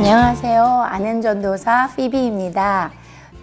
안녕하세요. 아는 전도사 피비입니다.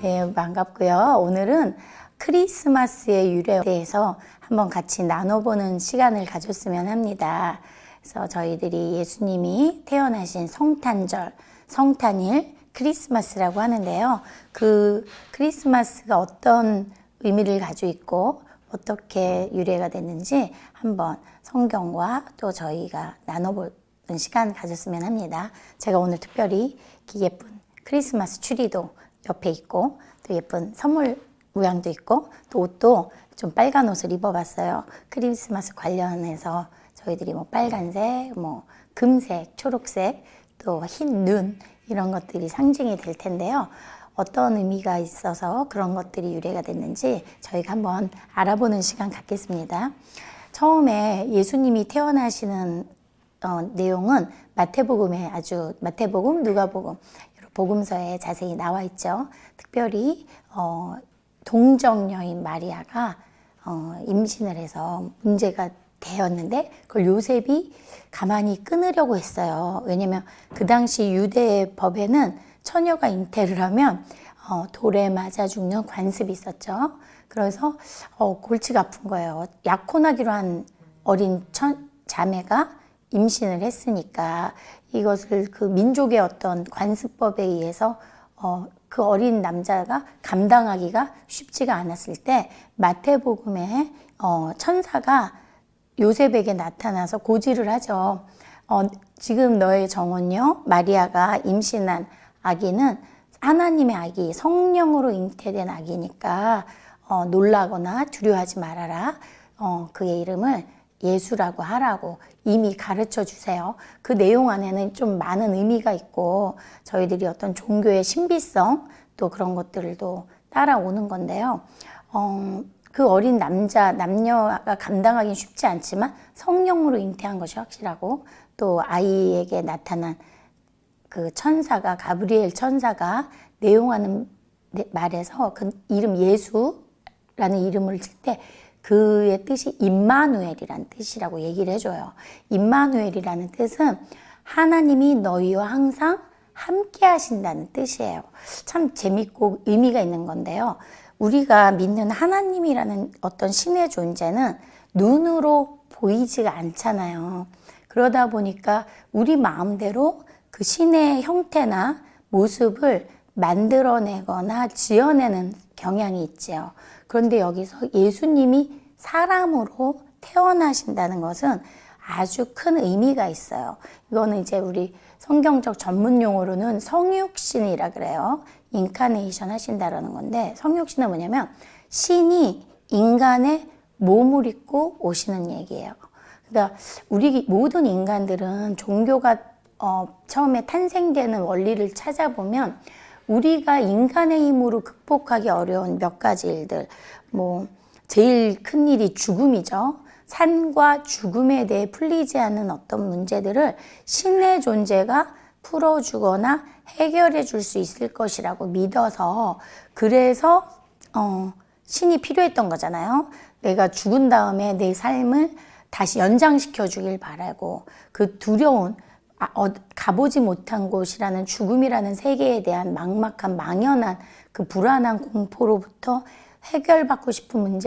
네, 반갑고요. 오늘은 크리스마스의 유래에 대해서 한번 같이 나눠보는 시간을 가졌으면 합니다. 그래서 저희들이 예수님이 태어나신 성탄절, 성탄일, 크리스마스라고 하는데요. 그 크리스마스가 어떤 의미를 가지고 있고 어떻게 유래가 됐는지 한번 성경과 또 저희가 나눠볼 시간 가졌으면 합니다. 제가 오늘 특별히 예쁜 크리스마스 추리도 옆에 있고 또 예쁜 선물 모양도 있고 또 옷도 좀 빨간 옷을 입어봤어요. 크리스마스 관련해서 저희들이 뭐 빨간색, 뭐 금색, 초록색, 또 흰 눈 이런 것들이 상징이 될 텐데요. 어떤 의미가 있어서 그런 것들이 유래가 됐는지 저희가 한번 알아보는 시간 갖겠습니다. 처음에 예수님이 태어나시는 내용은 마태복음에 마태복음, 누가복음, 복음서에 자세히 나와 있죠. 특별히 동정 여인 마리아가 임신을 해서 문제가 되었는데 그걸 요셉이 가만히 끊으려고 했어요. 왜냐면 그 당시 유대 법에는 처녀가 잉태를 하면 돌에 맞아 죽는 관습이 있었죠. 그래서 골치가 아픈 거예요. 약혼하기로 한 어린 자매가 임신을 했으니까 이것을 그 민족의 어떤 관습법에 의해서 그 어린 남자가 감당하기가 쉽지가 않았을 때 마태복음에 천사가 요셉에게 나타나서 고지를 하죠. 지금 너의 정원요 마리아가 임신한 아기는 하나님의 아기, 성령으로 잉태된 아기니까 놀라거나 두려워하지 말아라. 그의 이름을 예수라고 하라고 이미 가르쳐 주세요. 그 내용 안에는 좀 많은 의미가 있고 저희들이 어떤 종교의 신비성 또 그런 것들도 따라오는 건데요. 그 어린 남녀가 감당하기는 쉽지 않지만 성령으로 잉태한 것이 확실하고 또 아이에게 나타난 그 천사가 가브리엘 천사가 내용하는 말에서 그 이름 예수라는 이름을 칠 때 그의 뜻이 임마누엘이라는 뜻이라고 얘기를 해줘요. 임마누엘이라는 뜻은 하나님이 너희와 항상 함께 하신다는 뜻이에요. 참 재밌고 의미가 있는 건데요. 우리가 믿는 하나님이라는 어떤 신의 존재는 눈으로 보이지가 않잖아요. 그러다 보니까 우리 마음대로 그 신의 형태나 모습을 만들어내거나 지어내는 경향이 있지요. 그런데 여기서 예수님이 사람으로 태어나신다는 것은 아주 큰 의미가 있어요. 이거는 이제 우리 성경적 전문 용어로는 성육신이라 그래요. 인카네이션 하신다라는 건데 성육신은 뭐냐면 신이 인간의 몸을 입고 오시는 얘기예요. 그러니까 우리 모든 인간들은 종교가 처음에 탄생되는 원리를 찾아보면 우리가 인간의 힘으로 극복하기 어려운 몇 가지 일들, 뭐 제일 큰 일이 죽음이죠. 삶과 죽음에 대해 풀리지 않는 어떤 문제들을 신의 존재가 풀어주거나 해결해 줄 수 있을 것이라고 믿어서 그래서 신이 필요했던 거잖아요. 내가 죽은 다음에 내 삶을 다시 연장시켜 주길 바라고 그 두려운 가보지 못한 곳이라는 죽음이라는 세계에 대한 막막한 막연한 그 불안한 공포로부터 해결받고 싶은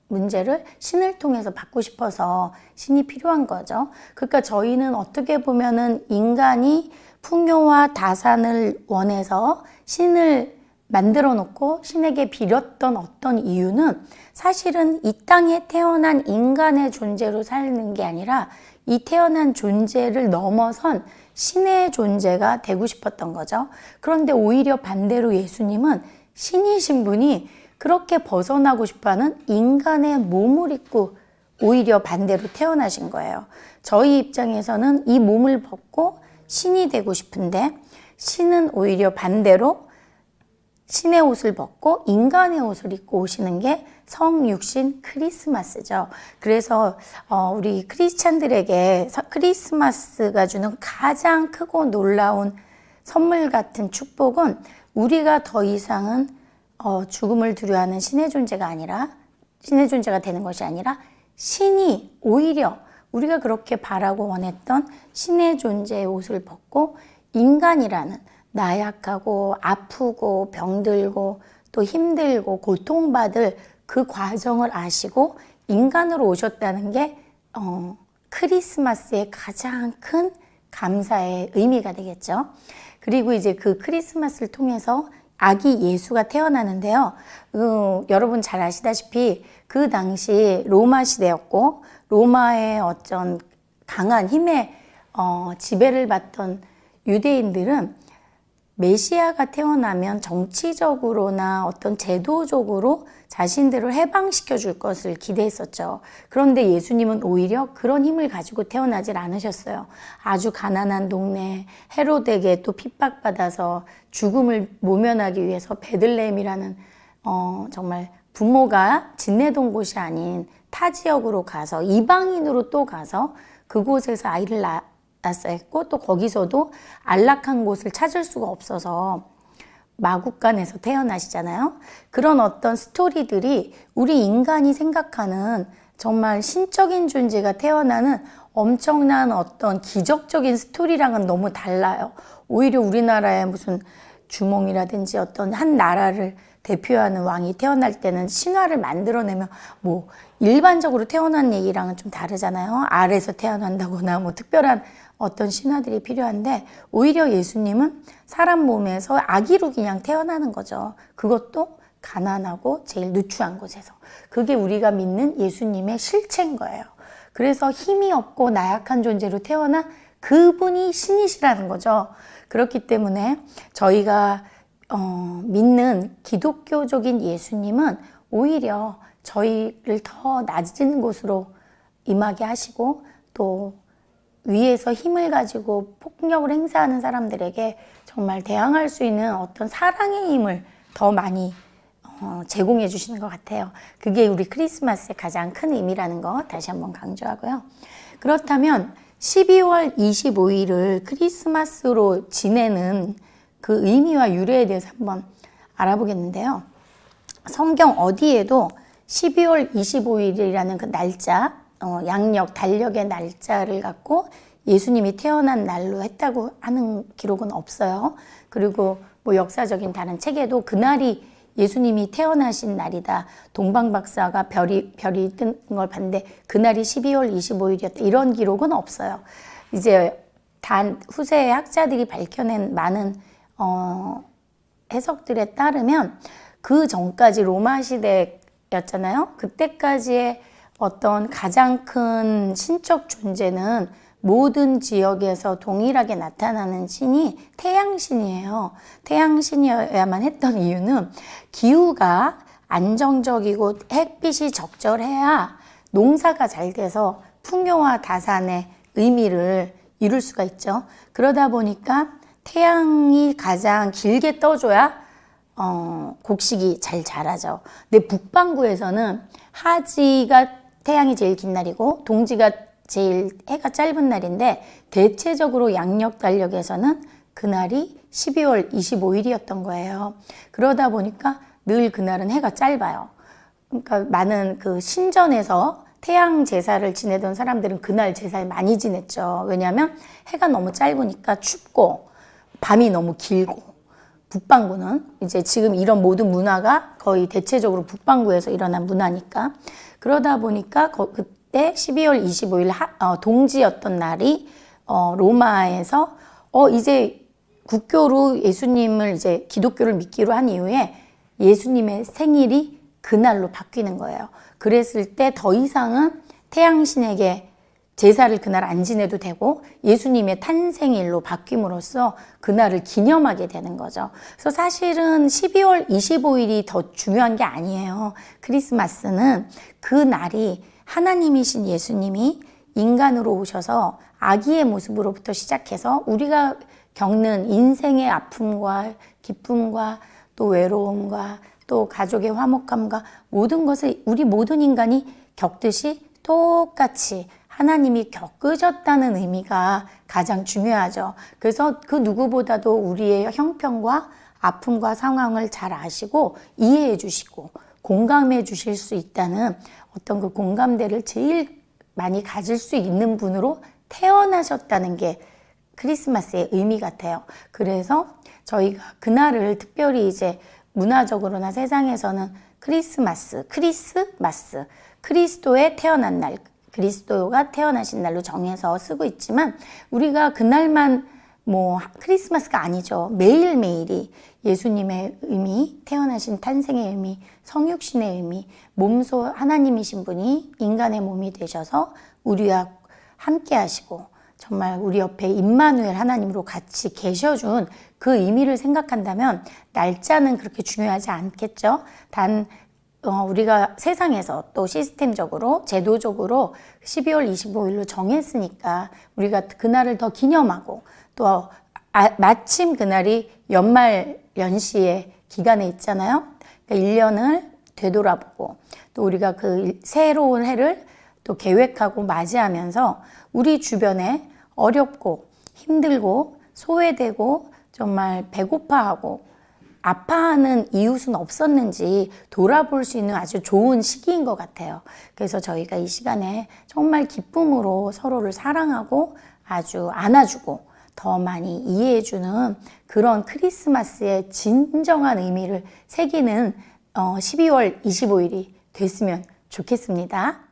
문제를 신을 통해서 받고 싶어서 신이 필요한 거죠. 그러니까 저희는 어떻게 보면은 인간이 풍요와 다산을 원해서 신을 만들어 놓고 신에게 빌었던 어떤 이유는 사실은 이 땅에 태어난 인간의 존재로 사는 게 아니라 이 태어난 존재를 넘어선 신의 존재가 되고 싶었던 거죠. 그런데 오히려 반대로 예수님은 신이신 분이 그렇게 벗어나고 싶어하는 인간의 몸을 입고 오히려 반대로 태어나신 거예요. 저희 입장에서는 이 몸을 벗고 신이 되고 싶은데 신은 오히려 반대로 신의 옷을 벗고 인간의 옷을 입고 오시는 게 성육신 크리스마스죠. 그래서 우리 크리스찬들에게 크리스마스가 주는 가장 크고 놀라운 선물 같은 축복은 우리가 더 이상은 죽음을 두려워하는 신의 존재가 되는 것이 아니라 신이 오히려 우리가 그렇게 바라고 원했던 신의 존재의 옷을 벗고 인간이라는 나약하고 아프고 병들고 또 힘들고 고통받을 그 과정을 아시고 인간으로 오셨다는 게 크리스마스의 가장 큰 감사의 의미가 되겠죠. 그리고 이제 그 크리스마스를 통해서 아기 예수가 태어나는데요. 여러분 잘 아시다시피 그 당시 로마 시대였고 로마의 어떤 강한 힘에 지배를 받던 유대인들은 메시아가 태어나면 정치적으로나 어떤 제도적으로 자신들을 해방시켜 줄 것을 기대했었죠. 그런데 예수님은 오히려 그런 힘을 가지고 태어나질 않으셨어요. 아주 가난한 동네 헤로데에게 또 핍박받아서 죽음을 모면하기 위해서 베들레헴이라는 정말 부모가 지내던 곳이 아닌 타 지역으로 가서 이방인으로 또 가서 그곳에서 아이를 낳았어야 했고 또 거기서도 안락한 곳을 찾을 수가 없어서 마국간에서 태어나시잖아요. 그런 어떤 스토리들이 우리 인간이 생각하는 정말 신적인 존재가 태어나는 엄청난 어떤 기적적인 스토리랑은 너무 달라요. 오히려 우리나라의 무슨 주몽이라든지 어떤 한 나라를 대표하는 왕이 태어날 때는 신화를 만들어내면 뭐 일반적으로 태어난 얘기랑은 좀 다르잖아요. 알에서 태어난다거나 뭐 특별한 어떤 신화들이 필요한데 오히려 예수님은 사람 몸에서 아기로 그냥 태어나는 거죠. 그것도 가난하고 제일 누추한 곳에서. 그게 우리가 믿는 예수님의 실체인 거예요. 그래서 힘이 없고 나약한 존재로 태어난 그분이 신이시라는 거죠. 그렇기 때문에 저희가 믿는 기독교적인 예수님은 오히려 저희를 더 낮은 곳으로 임하게 하시고 또 위에서 힘을 가지고 폭력을 행사하는 사람들에게 정말 대항할 수 있는 어떤 사랑의 힘을 더 많이 제공해 주시는 것 같아요. 그게 우리 크리스마스의 가장 큰 의미라는 거 다시 한번 강조하고요. 그렇다면 12월 25일을 크리스마스로 지내는 그 의미와 유래에 대해서 한번 알아보겠는데요. 성경 어디에도 12월 25일이라는 그 날짜, 양력, 달력의 날짜를 갖고 예수님이 태어난 날로 했다고 하는 기록은 없어요. 그리고 뭐 역사적인 다른 책에도 그날이 예수님이 태어나신 날이다. 동방박사가 별이 뜬 걸 봤는데 그날이 12월 25일이었다. 이런 기록은 없어요. 이제 단 후세의 학자들이 밝혀낸 많은 해석들에 따르면 그 전까지 로마 시대였잖아요. 그때까지의 어떤 가장 큰 신적 존재는 모든 지역에서 동일하게 나타나는 신이 태양신이에요. 태양신이어야만 했던 이유는 기후가 안정적이고 햇빛이 적절해야 농사가 잘 돼서 풍요와 다산의 의미를 이룰 수가 있죠. 그러다 보니까 태양이 가장 길게 떠줘야 곡식이 잘 자라죠. 근데 북반구에서는 하지가 태양이 제일 긴 날이고 동지가 제일 해가 짧은 날인데 대체적으로 양력 달력에서는 그날이 12월 25일이었던 거예요. 그러다 보니까 늘 그날은 해가 짧아요. 그러니까 많은 그 신전에서 태양 제사를 지내던 사람들은 그날 제사를 많이 지냈죠. 왜냐하면 해가 너무 짧으니까 춥고 밤이 너무 길고 북반구는 이제 지금 이런 모든 문화가 거의 대체적으로 북반구에서 일어난 문화니까 그러다 보니까 그때 12월 25일 동지였던 날이 로마에서 이제 국교로 예수님을 이제 기독교를 믿기로 한 이후에 예수님의 생일이 그날로 바뀌는 거예요. 그랬을 때 더 이상은 태양신에게 제사를 그날 안 지내도 되고 예수님의 탄생일로 바뀜으로써 그날을 기념하게 되는 거죠. 그래서 사실은 12월 25일이 더 중요한 게 아니에요. 크리스마스는 그 날이 하나님이신 예수님이 인간으로 오셔서 아기의 모습으로부터 시작해서 우리가 겪는 인생의 아픔과 기쁨과 또 외로움과 또 가족의 화목함과 모든 것을 우리 모든 인간이 겪듯이 똑같이 하나님이 겪으셨다는 의미가 가장 중요하죠. 그래서 그 누구보다도 우리의 형편과 아픔과 상황을 잘 아시고 이해해 주시고 공감해 주실 수 있다는 어떤 그 공감대를 제일 많이 가질 수 있는 분으로 태어나셨다는 게 크리스마스의 의미 같아요. 그래서 저희가 그날을 특별히 이제 문화적으로나 세상에서는 크리스마스, 그리스도의 태어난 날, 그리스도가 태어나신 날로 정해서 쓰고 있지만 우리가 그날만 뭐 크리스마스가 아니죠. 매일매일이 예수님의 의미, 태어나신 탄생의 의미, 성육신의 의미, 몸소 하나님이신 분이 인간의 몸이 되셔서 우리와 함께 하시고 정말 우리 옆에 임마누엘 하나님으로 같이 계셔준 그 의미를 생각한다면 날짜는 그렇게 중요하지 않겠죠. 단 우리가 세상에서 또 시스템적으로 제도적으로 12월 25일로 정했으니까 우리가 그날을 더 기념하고 또 마침 그날이 연말 연시의 기간에 있잖아요. 그러니까 1년을 되돌아보고 또 우리가 그 새로운 해를 또 계획하고 맞이하면서 우리 주변에 어렵고 힘들고 소외되고 정말 배고파하고 아파하는 이웃은 없었는지 돌아볼 수 있는 아주 좋은 시기인 것 같아요. 그래서 저희가 이 시간에 정말 기쁨으로 서로를 사랑하고 아주 안아주고 더 많이 이해해주는 그런 크리스마스의 진정한 의미를 새기는 12월 25일이 됐으면 좋겠습니다.